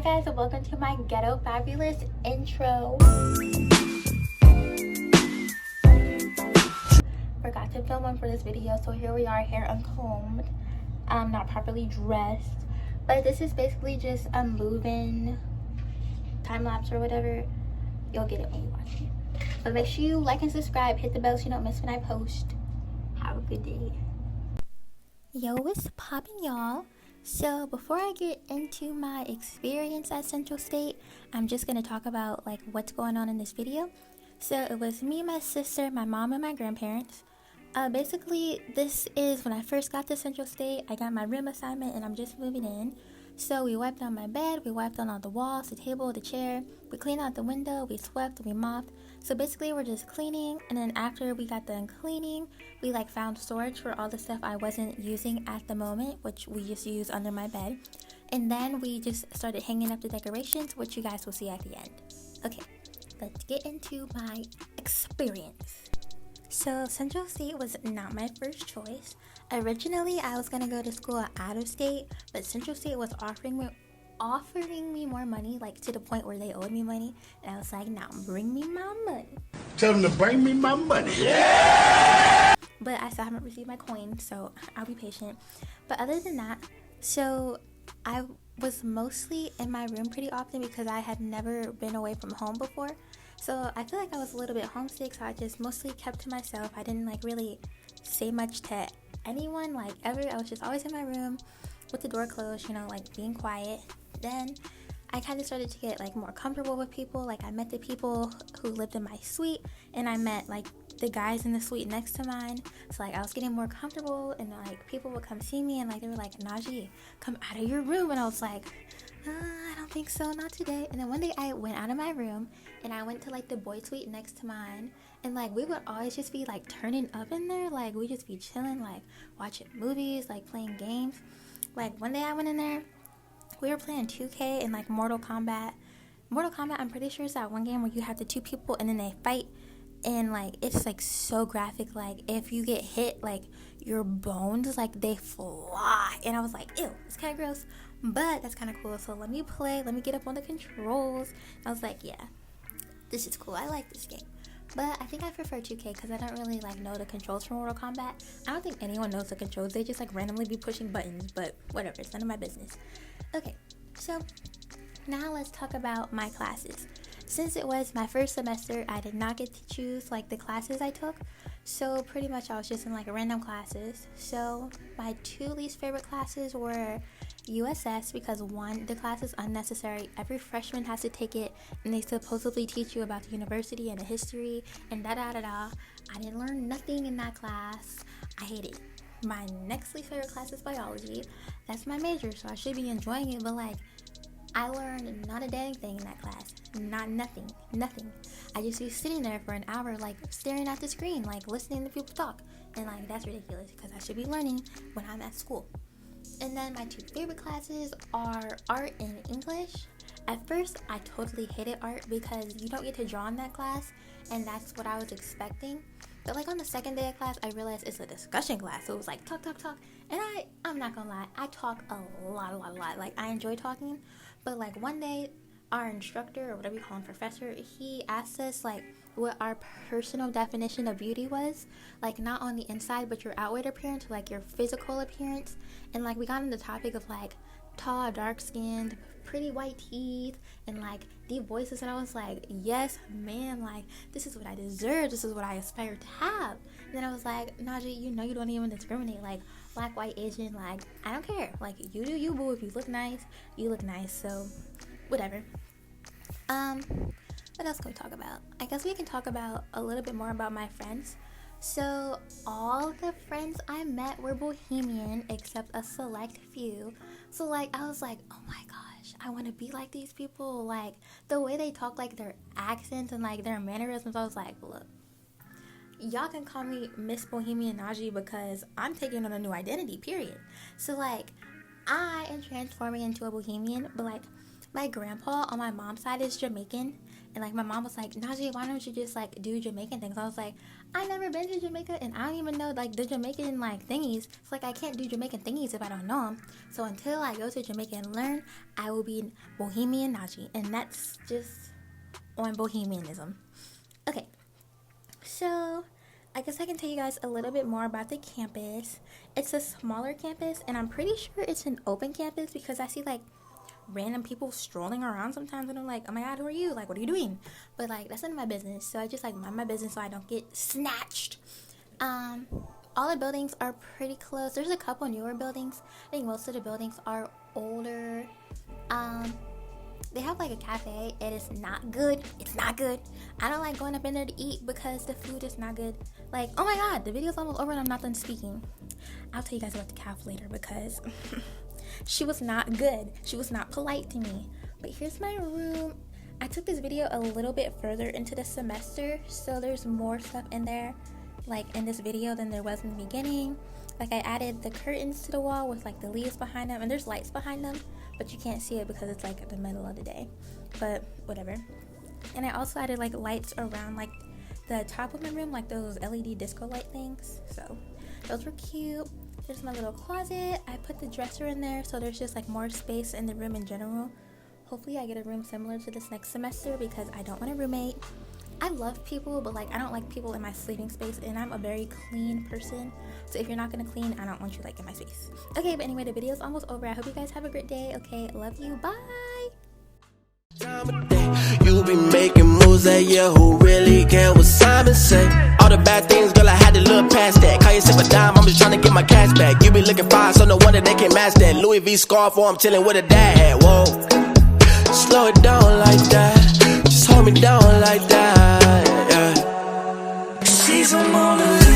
guys, and welcome to my Ghetto Fabulous intro. Forgot to film one for this video, so here we are, hair uncombed, not properly dressed. But this is basically just a moving time lapse or whatever. You'll get it when you watch it. But make sure you like and subscribe, hit the bell so you don't miss when I post. Have a good day. Yo, what's poppin', y'all? So before I get into my experience at Central State, I'm just going to talk about like what's going on in this video. So it was me, my sister, my mom, and my grandparents. Basically, this is when I first got to Central State. I got my room assignment and I'm just moving in. So we wiped on my bed, we wiped on all the walls, the table, the chair, we cleaned out the window, we swept, we mopped. So basically we're just cleaning, and then after we got done cleaning, we like found storage for all the stuff I wasn't using at the moment, which we just use under my bed. And then we just started hanging up the decorations, which you guys will see at the end. Okay, let's get into my experience. So Central State was not my first choice. Originally, I was going to go to school out of state, but Central State was offering me more money, like to the point where they owed me money. And I was like, nah, bring me my money. Tell them to bring me my money. Yeah! But I still haven't received my coin, so I'll be patient. But other than that, so I was mostly in my room pretty often because I had never been away from home before. So I feel like I was a little bit homesick, so I just mostly kept to myself. I didn't like really say much to anyone, like ever. I was just always in my room with the door closed, you know, like being quiet. Then I kind of started to get like more comfortable with people. Like I met the people who lived in my suite, and I met like the guys in the suite next to mine. So like I was getting more comfortable, and like people would come see me and like they were like, Najee, come out of your room. And I was like, I don't think so, not today. And then one day I went out of my room and I went to like the boy suite next to mine, and like we would always just be like turning up in there. Like we just be chilling, like watching movies, like playing games. Like one day I went in there, we were playing 2K and like Mortal Kombat. I'm pretty sure it's that one game where you have the two people and then they fight, and like it's like so graphic. Like if you get hit, like your bones, like they fly. And I was like, ew, it's kind of gross, but that's kind of cool. So let me get up on the controls. I was like, yeah, this is cool, I like this game. But I think I prefer 2K because I don't really like know the controls for Mortal Kombat. I don't think anyone knows the controls. They just like randomly be pushing buttons, but whatever, it's none of my business. Okay, so now let's talk about my classes. Since it was my first semester, I did not get to choose like the classes I took. So pretty much I was just in like random classes. So my two least favorite classes were USS, because one, the class is unnecessary. Every freshman has to take it, and they supposedly teach you about the university and the history and da-da-da-da. I didn't learn nothing in that class. I hate it. My next least favorite class is biology. That's my major, so I should be enjoying it, but like I learned not a dang thing in that class. Nothing. I just be sitting there for an hour, like staring at the screen, like listening to people talk, and like that's ridiculous because I should be learning when I'm at school. And then my two favorite classes are art and English. At first, I totally hated art because you don't get to draw in that class, and that's what I was expecting. But like on the second day of class, I realized it's a discussion class, so it was like talk. And I'm not gonna lie, I talk a lot. Like I enjoy talking, but like one day, our instructor, or whatever you call him, professor, he asked us like what our personal definition of beauty was, like not on the inside but your outward appearance, like your physical appearance. And like we got on the topic of like tall, dark skinned, pretty white teeth, and like deep voices, and I was like, yes man, like this is what I deserve, this is what I aspire to have. And then I was like, Najee, you know you don't even discriminate, like black, white, Asian, like I don't care, like you do you, boo. If you look nice, you look nice, so whatever. What else can we talk about? I guess we can talk about a little bit more about my friends. So all the friends I met were bohemian except a select few. So like I was like, oh my gosh, I want to be like these people. Like the way they talk, like their accents and like their mannerisms, I was like, look, y'all can call me Miss Bohemian Najee because I'm taking on a new identity, period. So like I am transforming into a bohemian, but like my grandpa on my mom's side is Jamaican, And like my mom was like, Najee, why don't you just like do Jamaican things? I was like, I never been to Jamaica and I don't even know like the Jamaican like thingies. It's like I can't do Jamaican thingies if I don't know them. So until I go to Jamaica and learn, I will be bohemian Najee. And that's just on bohemianism. Okay, so I guess I can tell you guys a little bit more about the campus. It's a smaller campus, and I'm pretty sure it's an open campus because I see like random people strolling around sometimes, and I'm like, oh my god, who are you? Like, what are you doing? But like, that's none of my business. So I just like mind my business so I don't get snatched. All the buildings are pretty close. There's a couple newer buildings. I think most of the buildings are older. They have like a cafe. It is not good. It's not good. I don't like going up in there to eat because the food is not good. Like, oh my god, the video's almost over and I'm not done speaking. I'll tell you guys about the calf later because she was not good. She was not polite to me. But here's my room. I took this video a little bit further into the semester, so there's more stuff in there, like in this video, than there was in the beginning. Like I added the curtains to the wall with like the leaves behind them, and there's lights behind them, but you can't see it because it's like the middle of the day. But whatever. And I also added like lights around like the top of my room, like those LED disco light things. So those were cute. There's my little closet. I put the dresser in there, so there's just like more space in the room in general. Hopefully I get a room similar to this next semester because I don't want a roommate. I love people, but like I don't like people in my sleeping space, and I'm a very clean person. So if you're not gonna clean, I don't want you like in my space. Okay, but anyway, the video's almost over. I hope you guys have a great day. Okay, love you. Bye. You be making moves that year, who really care what Simon say? All the bad things, girl, I had to look past that. Call yourself a dime, I'm just trying to get my cash back. You be looking fine, so no wonder they can't match that. Louis V scarf, or I'm chilling with a dad. Whoa, slow it down like that. Just hold me down like that. Yeah. She's a Mona Lisa.